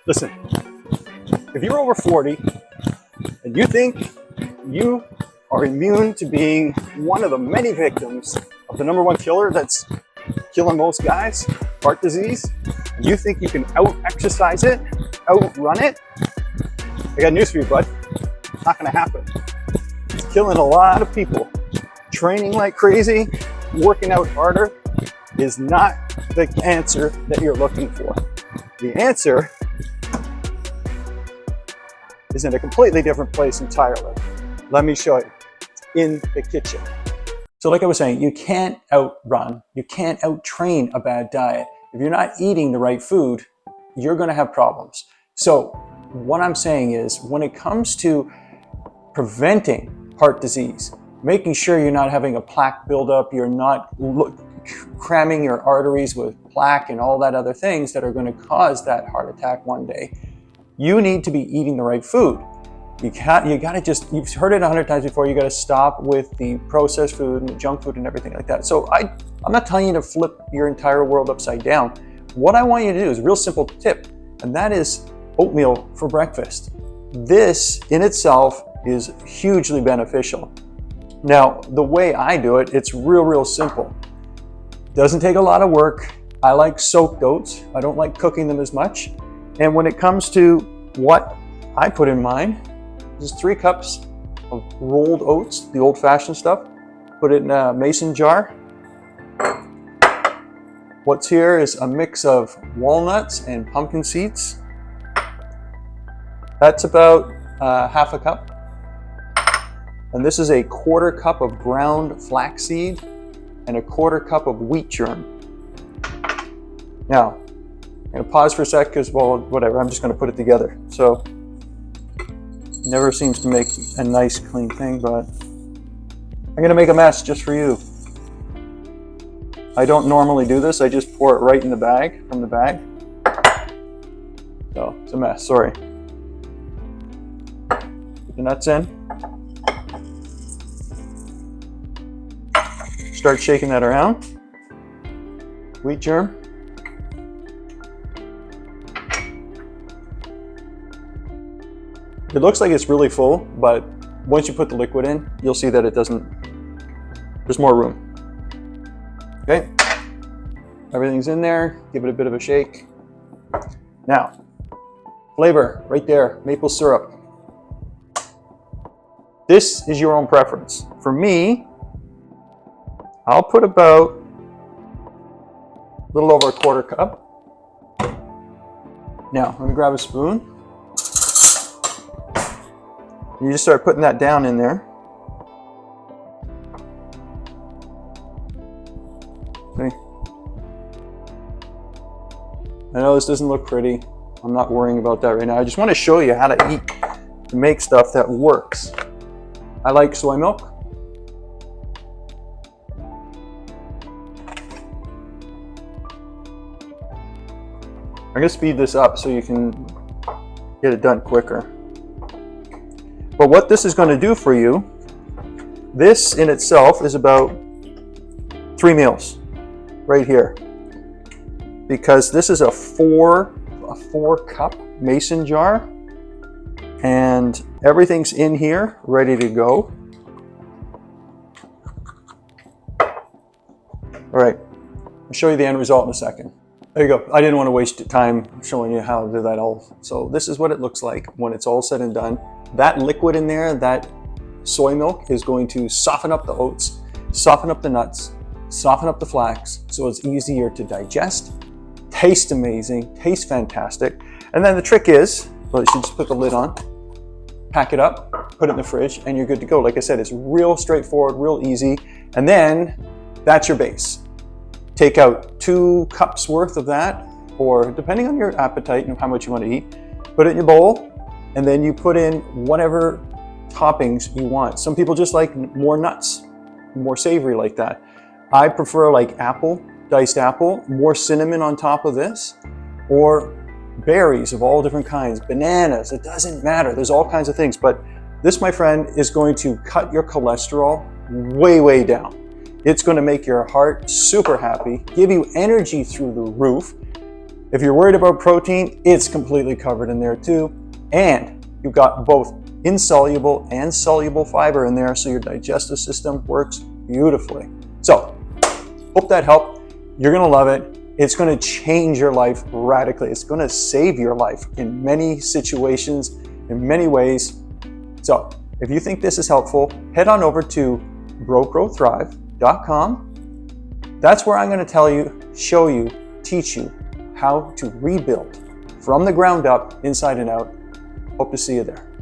Listen, if you're over 40 and you think you are immune to being one of the many victims of the #1 killer that's killing most guys, heart disease, and you think you can out-exercise it, outrun it, I got news for you, bud. It's not gonna happen. It's killing a lot of people. Training like crazy, working out harder is not the answer that you're looking for. The answer is in a completely different place entirely. Let me show you. It's in the kitchen. So like I was saying, you can't outrun, you can't out-train a bad diet. If you're not eating the right food, you're gonna have problems. So what I'm saying is, when it comes to preventing heart disease, making sure you're not having a plaque buildup, you're not cramming your arteries with plaque and all that other things that are gonna cause that heart attack one day, you need to be eating the right food. You gotta just, you've heard it 100 times before, you gotta stop with the processed food and the junk food and everything like that. So I'm not telling you to flip your entire world upside down. What I want you to do is a real simple tip, and that is oatmeal for breakfast. This in itself is hugely beneficial. Now, the way I do it, it's real simple. Doesn't take a lot of work. I like soaked oats. I don't like cooking them as much. And when it comes to what I put in mine, there's 3 cups of rolled oats, the old-fashioned stuff. Put it in a mason jar. What's here is a mix of walnuts and pumpkin seeds. That's about half a cup. And this is a 1/4 cup of ground flaxseed and a 1/4 cup of wheat germ. Now, I'm gonna pause for a sec because, well, whatever, I'm just gonna put it together. So, never seems to make a nice clean thing, but I'm gonna make a mess just for you. I don't normally do this, I just pour it right in the bag, from the bag. So, it's a mess, sorry. Put the nuts in. Start shaking that around. Wheat germ. It looks like it's really full, but once you put the liquid in, you'll see that it doesn't, there's more room. Okay, everything's in there, give it a bit of a shake. Now, flavor, right there, maple syrup. This is your own preference. For me, I'll put about a little over a 1/4 cup. Now, I'm gonna grab a spoon. You just start putting that down in there. Okay. I know this doesn't look pretty. I'm not worrying about that right now. I just want to show you how to eat, to make stuff that works. I like soy milk. I'm gonna speed this up so you can get it done quicker. But what this is going to do for you, this in itself is about 3 meals right here, because this is a 4 cup mason jar, and everything's in here ready to go. All right, I'll show you the end result in a second. There you go. I didn't want to waste time showing you how to do that all. So this is what it looks like when it's all said and done. That liquid in there, that soy milk, is going to soften up the oats, soften up the nuts, soften up the flax, so it's easier to digest. Tastes amazing, tastes fantastic. And then the trick is, well, you should just put the lid on, pack it up, put it in the fridge, and you're good to go. Like I said, it's real straightforward, real easy. And then that's your base. Take out 2 cups worth of that, or depending on your appetite and how much you want to eat, put it in your bowl, and then you put in whatever toppings you want. Some people just like more nuts, more savory like that. I prefer like apple, diced apple, more cinnamon on top of this, or berries of all different kinds, bananas, it doesn't matter. There's all kinds of things, but this, my friend, is going to cut your cholesterol way down. It's going to make your heart super happy, give you energy through the roof. If you're worried about protein, it's completely covered in there too. And you've got both insoluble and soluble fiber in there, so your digestive system works beautifully. So, hope that helped. You're gonna love it. It's gonna change your life radically. It's gonna save your life in many situations, in many ways. So, if you think this is helpful, head on over to growthrive.com. That's where I'm gonna tell you, show you, teach you how to rebuild from the ground up, inside and out. Hope to see you there.